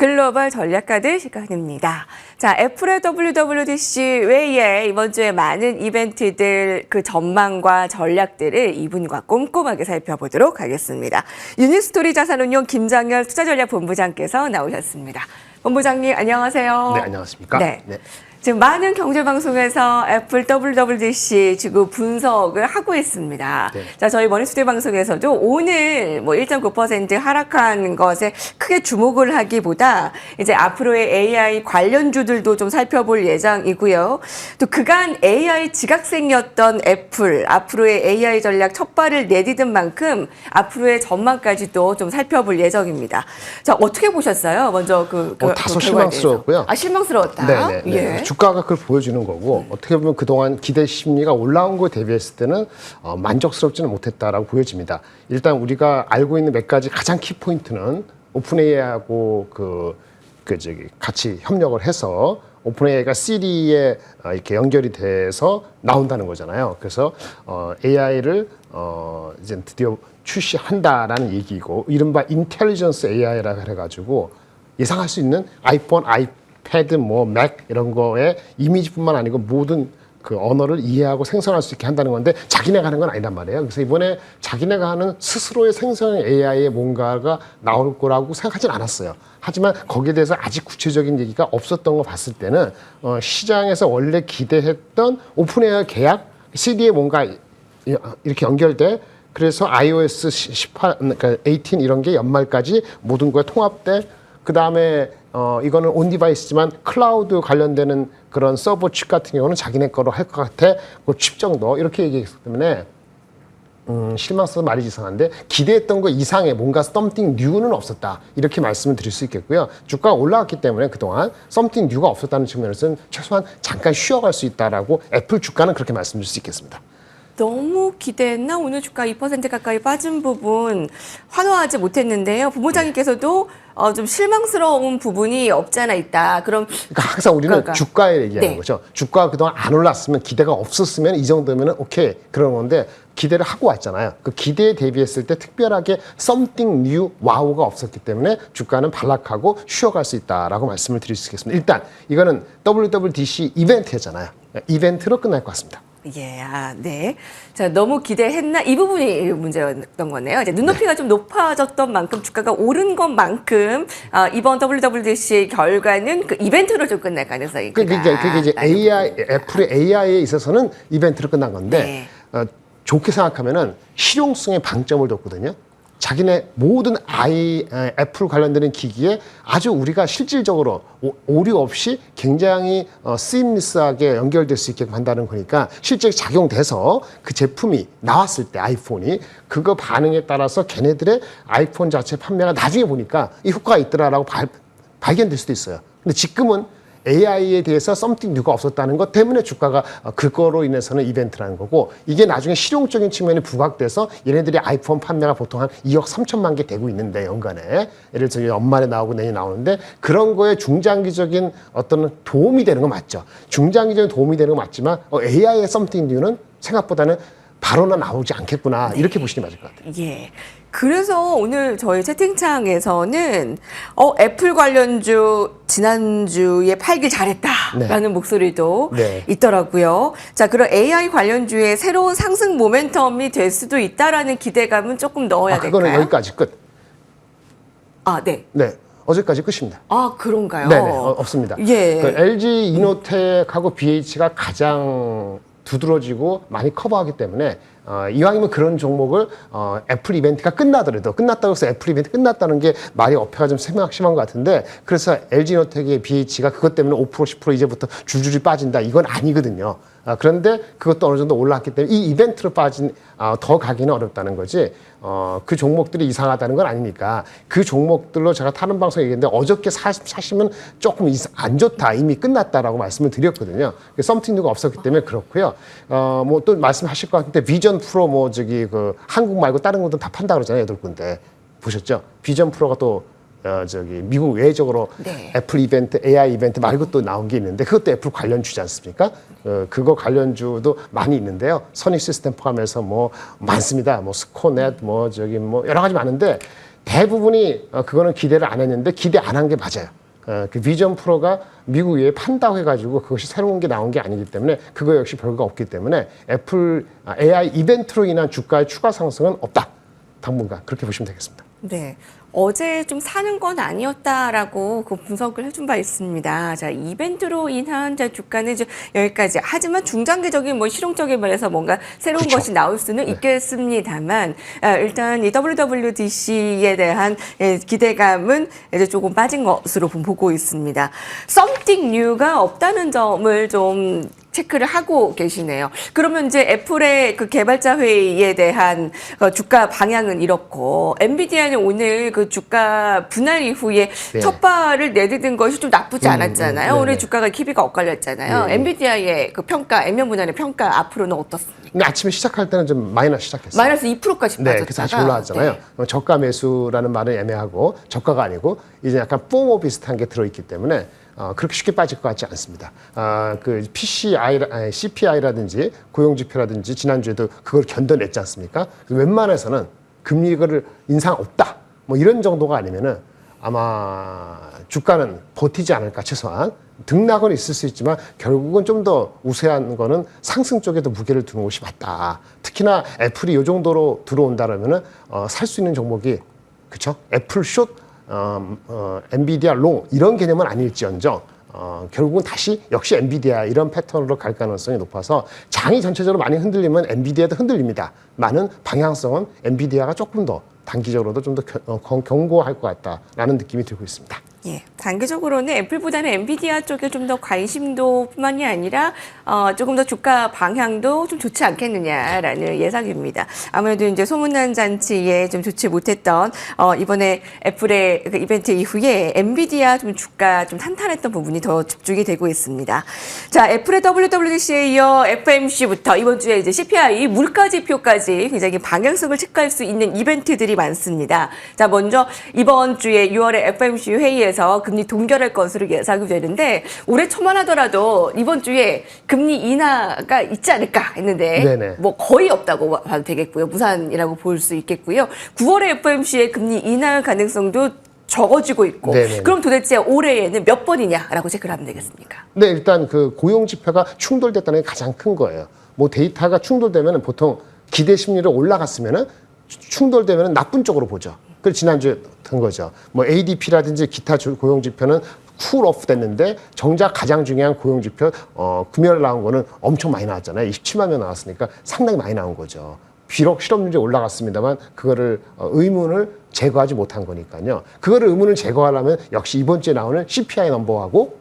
글로벌 전략가들 시간입니다. 자, 애플의 WWDC 외에 이번 주에 많은 이벤트들 그 전망과 전략들을 이분과 꼼꼼하게 살펴보도록 하겠습니다. 유니스토리 자산운용 김장열 투자전략본부장께서 나오셨습니다. 본부장님 안녕하세요. 네, 안녕하십니까? 네. 지금 많은 경제방송에서 애플 WWDC 지금 분석을 하고 있습니다. 네. 자, 저희 머니스튜디오 방송에서도 오늘 뭐 1.9% 하락한 것에 크게 주목을 하기보다 이제 앞으로의 AI 관련주들도 좀 살펴볼 예정이고요. 또 그간 AI 지각생이었던 애플, 앞으로의 AI 전략 첫 발을 내디딘 만큼 앞으로의 전망까지도 좀 살펴볼 예정입니다. 자, 어떻게 보셨어요? 먼저 다소 실망스러웠고요. 아, 실망스러웠다. 네. 예. 주가가 그걸 보여주는 거고 어떻게 보면 그동안 기대 심리가 올라온 거에 대비했을 때는 만족스럽지는 못했다라고 보여집니다. 일단 우리가 알고 있는 몇 가지 가장 키포인트는 오픈AI하고 같이 협력을 해서 오픈AI가 시리에 이렇게 연결이 돼서 나온다는 거잖아요. 그래서 AI를 이제 드디어 출시한다라는 얘기고 이른바 인텔리전스 AI라고 해가지고 예상할 수 있는 아이폰, 패드, 맥 이런 거에 이미지뿐만 아니고 모든 그 언어를 이해하고 생성할 수 있게 한다는 건데 자기네가 하는 건 아니란 말이에요. 그래서 이번에 자기네가 하는 스스로의 생성 AI의 뭔가가 나올 거라고 생각하진 않았어요. 하지만 거기에 대해서 아직 구체적인 얘기가 없었던 거 봤을 때는 시장에서 원래 기대했던 오픈AI 계약, CD에 뭔가 이렇게 연결돼 그래서 iOS 18, 그러니까 18 이런 게 연말까지 모든 거에 통합돼 그 다음에 이거는 온 디바이스지만 클라우드 관련되는 그런 서버 칩 같은 경우는 자기네 거로 할 것 같아. 그 칩 정도 이렇게 얘기했기 때문에 실망스러워 말이 이상한데 기대했던 거 이상의 뭔가 something new는 없었다. 이렇게 말씀을 드릴 수 있겠고요. 주가가 올라왔기 때문에 그동안 something new가 없었다는 측면에서는 최소한 잠깐 쉬어갈 수 있다라고 애플 주가는 그렇게 말씀드릴 수 있겠습니다. 너무 기대했나? 오늘 주가 2% 가까이 빠진 부분 환호하지 못했는데요. 부부장님께서도 좀 실망스러운 부분이 없잖아 있다. 그러니까 항상 우리는 주가에 얘기하는 네. 거죠. 주가가 그동안 안 올랐으면 기대가 없었으면 이 정도면 오케이 그런 건데 기대를 하고 왔잖아요. 그 기대에 대비했을 때 특별하게 something new, 와우가 없었기 때문에 주가는 반락하고 쉬어갈 수 있다라고 말씀을 드릴 수 있겠습니다. 일단 이거는 WWDC 이벤트였잖아요. 이벤트로 끝날 것 같습니다. 예, 네. 자, 너무 기대했나? 이 부분이 문제였던 거네요. 이제 눈높이가 좀 높아졌던 만큼 주가가 오른 것만큼 이번 WWDC 결과는 그 이벤트로 좀 끝날 가능성이 크다. 그게 이제 애플의 AI에 있어서는 이벤트로 끝난 건데 좋게 생각하면은 실용성에 방점을 뒀거든요. 자기네 모든 애플 관련되는 기기에 아주 우리가 실질적으로 오류 없이 굉장히 시임리스하게 연결될 수 있게 한다는 거니까 실제 작용돼서 그 제품이 나왔을 때 아이폰이 그거 반응에 따라서 걔네들의 아이폰 자체 판매가 나중에 보니까 이 효과가 있더라라고 발견될 수도 있어요. 근데 지금은 AI에 대해서 something new가 없었다는 것 때문에 주가가 그거로 인해서는 이벤트라는 거고 이게 나중에 실용적인 측면이 부각돼서 얘네들이 아이폰 판매가 보통 한 2억 3천만 개 되고 있는데 연간에 예를 들어 연말에 나오고 내년 나오는데 그런 거에 중장기적인 어떤 도움이 되는 거 맞죠. 중장기적인 도움이 되는 거 맞지만 AI의 something new는 생각보다는 바로는 나오지 않겠구나 이렇게 보시는 게 맞을 것 같아요. 예. 그래서 오늘 저희 채팅창에서는 애플 관련주 지난주에 팔길 잘했다라는 목소리도 있더라고요. 자, 그럼 AI 관련주의 새로운 상승 모멘텀이 될 수도 있다라는 기대감은 조금 넣어야 될까요? 그거는 여기까지 끝. 네. 네. 어제까지 끝입니다. 그런가요? 네네, 없습니다. 예. 그 LG 이노텍하고 BH가 가장 두드러지고 많이 커버하기 때문에 이왕이면 그런 종목을 애플 이벤트가 끝났다고 해서 애플 이벤트 끝났다는 게 말이 어폐가 좀 심한 것 같은데 그래서 LG이노텍의 BH가 그것 때문에 5% 10% 이제부터 줄줄이 빠진다 이건 아니거든요. 그런데 그것도 어느 정도 올랐기 때문에 이 이벤트로 더 가기는 어렵다는 거지 그 종목들이 이상하다는 건 아니니까 그 종목들로 제가 다른 방송에 얘기했는데 어저께 사시면 조금 안 좋다 이미 끝났다라고 말씀을 드렸거든요. something new가 없었기 때문에 그렇고요. 뭐 또 말씀하실 것 같은데 비전 프로 한국 말고 다른 것도 다 판다 그러잖아요. 8군데 보셨죠? 비전 프로가 또 미국 외적으로 애플 이벤트, AI 이벤트 말고 또 나온 게 있는데 그것도 애플 관련주지 않습니까? 그거 관련주도 많이 있는데요. 선익 시스템 포함해서 많습니다. 스코넷, 여러 가지 많은데 대부분이 그거는 기대를 안 했는데 기대 안 한 게 맞아요. 그 비전 프로가 미국 외에 판다고 해가지고 그것이 새로운 게 나온 게 아니기 때문에 그거 역시 별거 없기 때문에 애플 AI 이벤트로 인한 주가의 추가 상승은 없다. 당분간 그렇게 보시면 되겠습니다. 네. 어제 좀 사는 건 아니었다라고 그 분석을 해준 바 있습니다. 자, 이벤트로 인한 자 주가는 이제 여기까지. 하지만 중장기적인 뭐 실용적인 면에서 뭔가 새로운 그쵸. 것이 나올 수는 있겠습니다만, 일단 이 WWDC에 대한 기대감은 이제 조금 빠진 것으로 보고 있습니다. Something New가 없다는 점을 좀 체크를 하고 계시네요. 그러면 이제 애플의 그 개발자 회의에 대한 주가 방향은 이렇고, 엔비디아는 오늘 그 주가 분할 이후에 네. 첫 발을 내딛은 것이 좀 나쁘지 않았잖아요. 오늘 네네. 주가가 키비가 엇갈렸잖아요. 네. 엔비디아의 그 평가, 액면 분할의 평가 앞으로는 어떻습니까? 근데 아침에 시작할 때는 좀 마이너스 시작했어요. 마이너스 2%까지 빠졌다가. 네, 그래서 다시 올라왔잖아요. 저가 매수라는 말은 애매하고 저가가 아니고 이제 약간 포모 비슷한 게 들어있기 때문에 그렇게 쉽게 빠질 것 같지 않습니다. 그 CPI라든지 고용지표라든지 지난주에도 그걸 견뎌냈지 않습니까? 웬만해서는 금리를 인상 없다. 뭐 이런 정도가 아니면은 아마 주가는 버티지 않을까 최소한. 등락은 있을 수 있지만 결국은 좀 더 우세한 거는 상승 쪽에도 무게를 두는 것이 맞다. 특히나 애플이 이 정도로 들어온다라면은 살 수 있는 종목이 그쵸? 애플 숏, 엔비디아 롱 이런 개념은 아닐지언정 결국은 다시 역시 엔비디아 이런 패턴으로 갈 가능성이 높아서 장이 전체적으로 많이 흔들리면 엔비디아도 흔들립니다. 많은 방향성은 엔비디아가 조금 더 단기적으로도 좀 더 견고할 것 같다라는 느낌이 들고 있습니다. 예, 단기적으로는 애플보다는 엔비디아 쪽에 좀 더 관심도뿐만이 아니라 조금 더 주가 방향도 좀 좋지 않겠느냐라는 예상입니다. 아무래도 이제 소문난 잔치에 좀 좋지 못했던 이번에 애플의 그 이벤트 이후에 엔비디아 좀 주가 좀 탄탄했던 부분이 더 집중이 되고 있습니다. 자, 애플의 WWDC에 이어 FMC부터 이번 주에 이제 CPI 물가 지표까지 굉장히 방향성을 체크할 수 있는 이벤트들이 많습니다. 자, 먼저 이번 주에 6월에 FMC 회의에서 금리 동결할 것으로 예상이 되는데 올해 초만 하더라도 이번 주에 금리 인하가 있지 않을까 했는데 네네. 뭐 거의 없다고 봐도 되겠고요. 무산이라고 볼 수 있겠고요. 9월에 FMC의 금리 인하 가능성도 적어지고 있고 네네. 그럼 도대체 올해에는 몇 번이냐라고 체크를 하면 되겠습니까? 네, 일단 그 고용 지표가 충돌됐다는 게 가장 큰 거예요. 뭐 데이터가 충돌되면 보통 기대 심리로 올라갔으면은 충돌되면 나쁜 쪽으로 보죠. 그 지난주에 든 거죠. 뭐 ADP라든지 기타 고용 지표는 쿨오프 됐는데 정작 가장 중요한 고용 지표 금요일 나온 거는 엄청 많이 나왔잖아요. 27만 명 나왔으니까 상당히 많이 나온 거죠. 비록 실업률이 올라갔습니다만 그거를 의문을 제거하지 못한 거니까요. 그거를 의문을 제거하려면 역시 이번 주에 나오는 CPI 넘버하고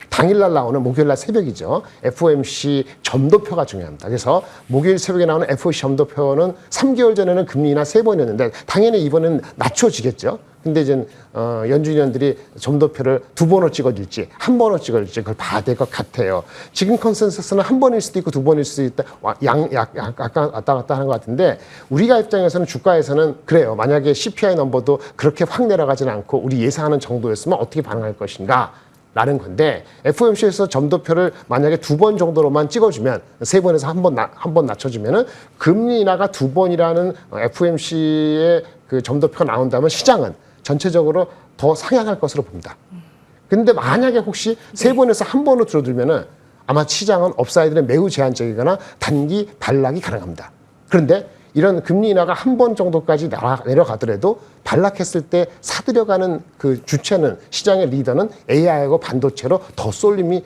당일날 나오는 목요일날 새벽이죠. FOMC 점도표가 중요합니다. 그래서 목요일 새벽에 나오는 FOMC 점도표는 3개월 전에는 금리 인하 3번이었는데 당연히 이번엔 낮춰지겠죠. 근데 이제 연준위원들이 점도표를 2번을 찍어줄지 1번을 찍어줄지 그걸 봐야 될 것 같아요. 지금 컨센서스는 1번일 수도 있고 2번일 수도 있다. 약간 왔다 갔다 하는 것 같은데 우리가 입장에서는 주가에서는 그래요. 만약에 CPI 넘버도 그렇게 확 내려가지는 않고 우리 예상하는 정도였으면 어떻게 반응할 것인가 라는 건데 FOMC에서 점도표를 만약에 2번 정도로만 찍어주면 3번에서 한 번 낮춰주면은 금리 인하가 2번이라는 FOMC의 그 점도표가 나온다면 시장은 전체적으로 더 상향할 것으로 봅니다. 근데 만약에 혹시 3번에서 1번으로 줄어들면은 아마 시장은 업사이드는 매우 제한적이거나 단기 반락이 가능합니다. 그런데 이런 금리 인하가 1번 정도까지 내려가더라도 반락했을 때 사들여가는 그 주체는 시장의 리더는 AI하고 반도체로 더 쏠림이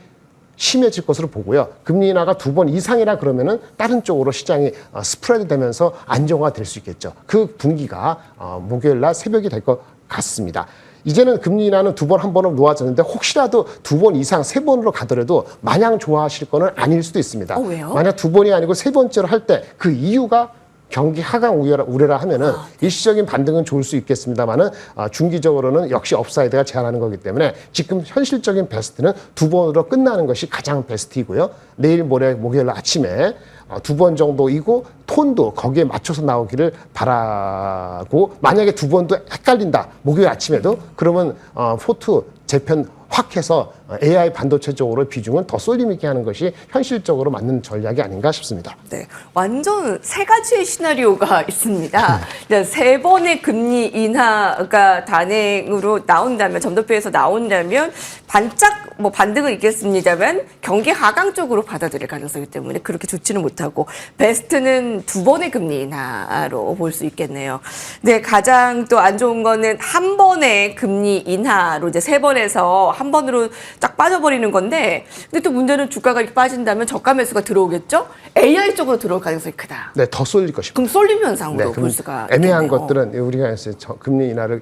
심해질 것으로 보고요. 금리 인하가 2번 이상이라 그러면은 다른 쪽으로 시장이 스프레드 되면서 안정화될 수 있겠죠. 그 분기가 목요일 날 새벽이 될 것 같습니다. 이제는 금리 인하는 2번, 1번으로 놓아졌는데 혹시라도 2번 이상, 3번으로 가더라도 마냥 좋아하실 거는 아닐 수도 있습니다. 왜요? 만약 2번이 아니고 3번째로 할 때 그 이유가 경기 하강 우려라 하면은 일시적인 반등은 좋을 수 있겠습니다만은 중기적으로는 역시 업사이드가 제한하는 거기 때문에 지금 현실적인 베스트는 2번으로 끝나는 것이 가장 베스트이고요. 내일 모레 목요일 아침에 2번 정도이고 톤도 거기에 맞춰서 나오기를 바라고 만약에 2번도 헷갈린다 목요일 아침에도 그러면 포트 재편 확 해서 AI 반도체 쪽으로 비중은 더 쏠림 있게 하는 것이 현실적으로 맞는 전략이 아닌가 싶습니다. 네, 완전 세 가지의 시나리오가 있습니다. 세 번의 금리 인하가 단행으로 나온다면, 점도표에서 나온다면 반짝 뭐 반등은 있겠습니다만 경기 하강 쪽으로 받아들일 가능성이기 때문에 그렇게 좋지는 못하고, 베스트는 두 번의 금리 인하로 볼 수 있겠네요. 네, 가장 또 안 좋은 거는 한 번의 금리 인하로 이제 세 번에서 한 번으로 딱 빠져버리는 건데, 근데 또 문제는 주가가 이렇게 빠진다면 저가 매수가 들어오겠죠? AI 쪽으로 들어올 가능성이 크다. 네, 더 쏠릴 것입니다. 그럼 쏠림 현상으로 네, 볼 수가 애매한 있겠네요. 것들은 우리가 금리 인하를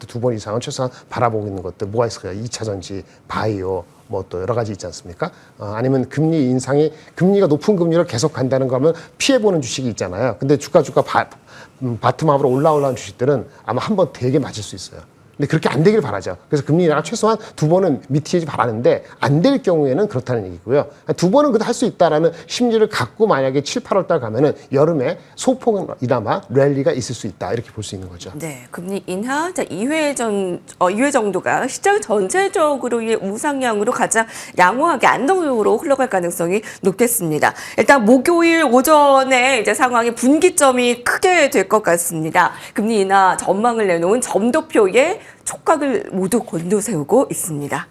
두 번 이상은 최소한 바라보고 있는 것들 뭐가 있을까요? 2차 전지, 바이오, 뭐 또 여러 가지 있지 않습니까? 아니면 금리 인상이, 금리가 높은 금리를 계속 간다는 거 하면 피해보는 주식이 있잖아요. 근데 주가 바텀업으로 올라오는 주식들은 아마 한 번 되게 맞을 수 있어요. 근데 그렇게 안 되길 바라죠. 그래서 금리 인하가 최소한 두 번은 미티지 바라는데 안 될 경우에는 그렇다는 얘기고요. 두 번은 그래도 할 수 있다라는 심리를 갖고 만약에 7, 8월 달 가면은 여름에 소폭이나마 랠리가 있을 수 있다. 이렇게 볼 수 있는 거죠. 네, 금리 인하 2회 정도가 시장 전체적으로의 우상향으로 가장 양호하게 안정적으로 흘러갈 가능성이 높겠습니다. 일단 목요일 오전에 이제 상황의 분기점이 크게 될 것 같습니다. 금리 인하 전망을 내놓은 점도표에 촉각을 모두 곤두세우고 있습니다.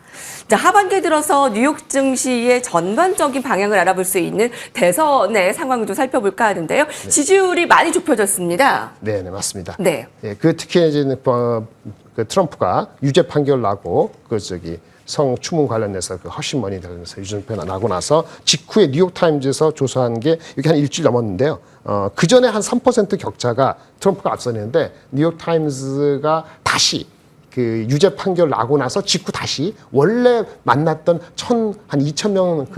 자, 하반기에 들어서 뉴욕 증시의 전반적인 방향을 알아볼 수 있는 대선의 상황을 좀 살펴볼까 하는데요. 지지율이 많이 좁혀졌습니다. 네, 맞습니다. 네. 예, 특히 이제 그 트럼프가 유죄 판결 나고 성추문 관련해서 허심머니 관련해서 유죄 나고 나서 직후에 뉴욕타임즈에서 조사한 게 이게 한 일주일 넘었는데요. 그 전에 한 3% 격차가 트럼프가 앞서는데 뉴욕타임즈가 다시 그 유죄 판결 나고 나서 직후 다시 원래 만났던 한 2,000명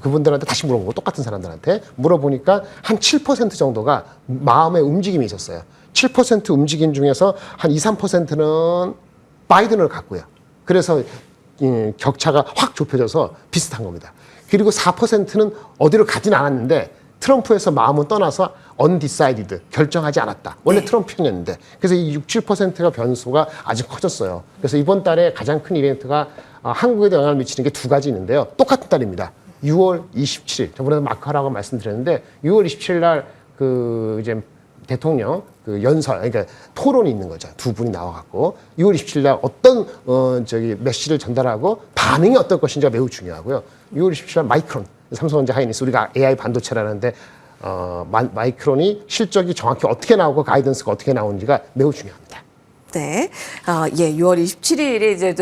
그분들한테 다시 물어보고, 똑같은 사람들한테 물어보니까 한 7% 정도가 마음의 움직임이 있었어요. 7% 움직임 중에서 한 2, 3%는 바이든을 갖고요. 그래서 격차가 확 좁혀져서 비슷한 겁니다. 그리고 4%는 어디로 가진 않았는데 트럼프에서 마음은 떠나서 undecided, 결정하지 않았다. 원래 트럼프 편이었는데. 그래서 이 6, 7%가 변수가 아주 커졌어요. 그래서 이번 달에 가장 큰 이벤트가 한국에도 영향을 미치는 게 두 가지 있는데요. 똑같은 달입니다. 6월 27일. 저번에 마크하라고 말씀드렸는데 6월 27일 날 이제 대통령 연설, 그러니까 토론이 있는 거죠. 두 분이 나와갖고 6월 27일 날 어떤 메시지를 전달하고 반응이 어떨 것인지가 매우 중요하고요. 6월 27일 날 마이크론, 삼성전자 하이닉스, 우리가 AI 반도체라는데 마이크론이 실적이 정확히 어떻게 나오고 가이던스가 어떻게 나오는지가 매우 중요합니다. 네. 6월 27일에 이제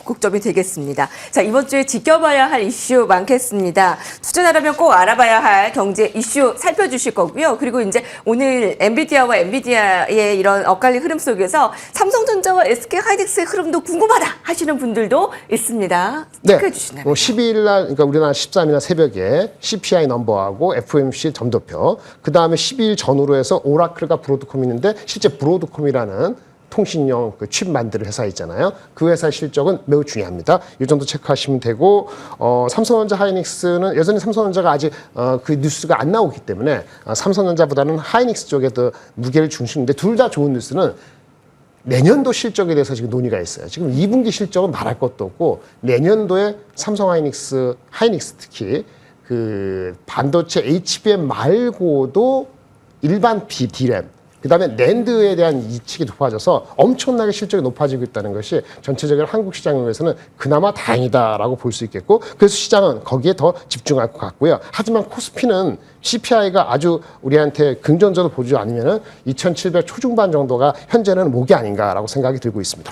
변곡점이 되겠습니다. 자, 이번 주에 지켜봐야 할 이슈 많겠습니다. 투자하려면 꼭 알아봐야 할 경제 이슈 살펴주실 거고요. 그리고 이제 오늘 엔비디아의 이런 엇갈린 흐름 속에서 삼성전자와 SK하이닉스의 흐름도 궁금하다 하시는 분들도 있습니다. 체크해 주시나요? 12일 날, 그러니까 우리나라 13일 날 새벽에 CPI 넘버하고 FOMC 점도표, 그 다음에 12일 전후로 해서 오라클과 브로드콤이 있는데, 실제 브로드콤이라는 통신용 칩 만드는 회사 있잖아요. 그 회사의 실적은 매우 중요합니다. 이 정도 체크하시면 되고, 삼성전자 하이닉스는 여전히 삼성전자가 아직 그 뉴스가 안 나오기 때문에 삼성전자보다는 하이닉스 쪽에 더 무게를 중심인데, 둘 다 좋은 뉴스는 내년도 실적에 대해서 지금 논의가 있어요. 지금 2분기 실적은 말할 것도 없고, 내년도에 삼성 하이닉스 특히 그 반도체 HBM 말고도 일반 D램, 그 다음에 낸드에 대한 이측이 높아져서 엄청나게 실적이 높아지고 있다는 것이 전체적으로 한국 시장에 의해서는 그나마 다행이다라고 볼 수 있겠고, 그래서 시장은 거기에 더 집중할 것 같고요. 하지만 코스피는 CPI가 아주 우리한테 긍정적으로 보지 않으면은 2,700 초중반 정도가 현재는 목이 아닌가라고 생각이 들고 있습니다.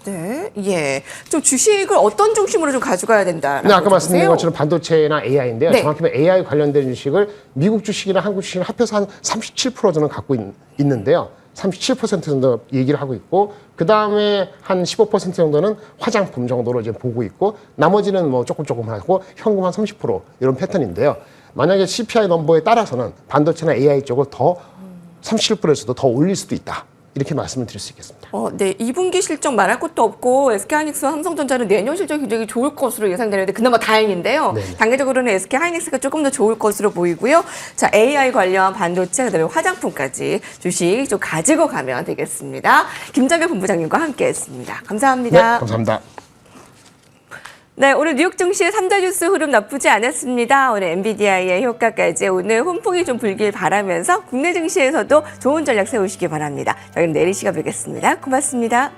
네, 예. 좀 주식을 어떤 중심으로 좀 가져가야 된다. 네, 아까 말씀드린 것처럼 반도체나 AI인데요. 네. 정확히 말하면 AI 관련된 주식을 미국 주식이나 한국 주식을 합해서 한 37% 저는 갖고 있는데요. 37% 정도 얘기를 하고 있고, 그 다음에 한 15% 정도는 화장품 정도로 이제 보고 있고, 나머지는 뭐 조금 하고 현금 한 30% 이런 패턴인데요. 만약에 CPI 넘버에 따라서는 반도체나 AI 쪽을 더 37%에서도 더 올릴 수도 있다. 이렇게 말씀을 드릴 수 있겠습니다. 네. 2분기 실적 말할 것도 없고 SK하이닉스와 삼성전자는 내년 실적이 굉장히 좋을 것으로 예상되는데 그나마 다행인데요. 네네. 단계적으로는 SK하이닉스가 조금 더 좋을 것으로 보이고요. 자, AI 관련 반도체, 그다음에 화장품까지 주식 좀 가지고 가면 되겠습니다. 김정현 본부장님과 함께했습니다. 네, 감사합니다. 감사합니다. 네, 오늘 뉴욕 증시 3자 뉴스 흐름 나쁘지 않았습니다. 오늘 엔비디아의 효과까지 오늘 훈풍이 좀 불길 바라면서 국내 증시에서도 좋은 전략 세우시기 바랍니다. 저희는 내일 시간 뵙겠습니다. 고맙습니다.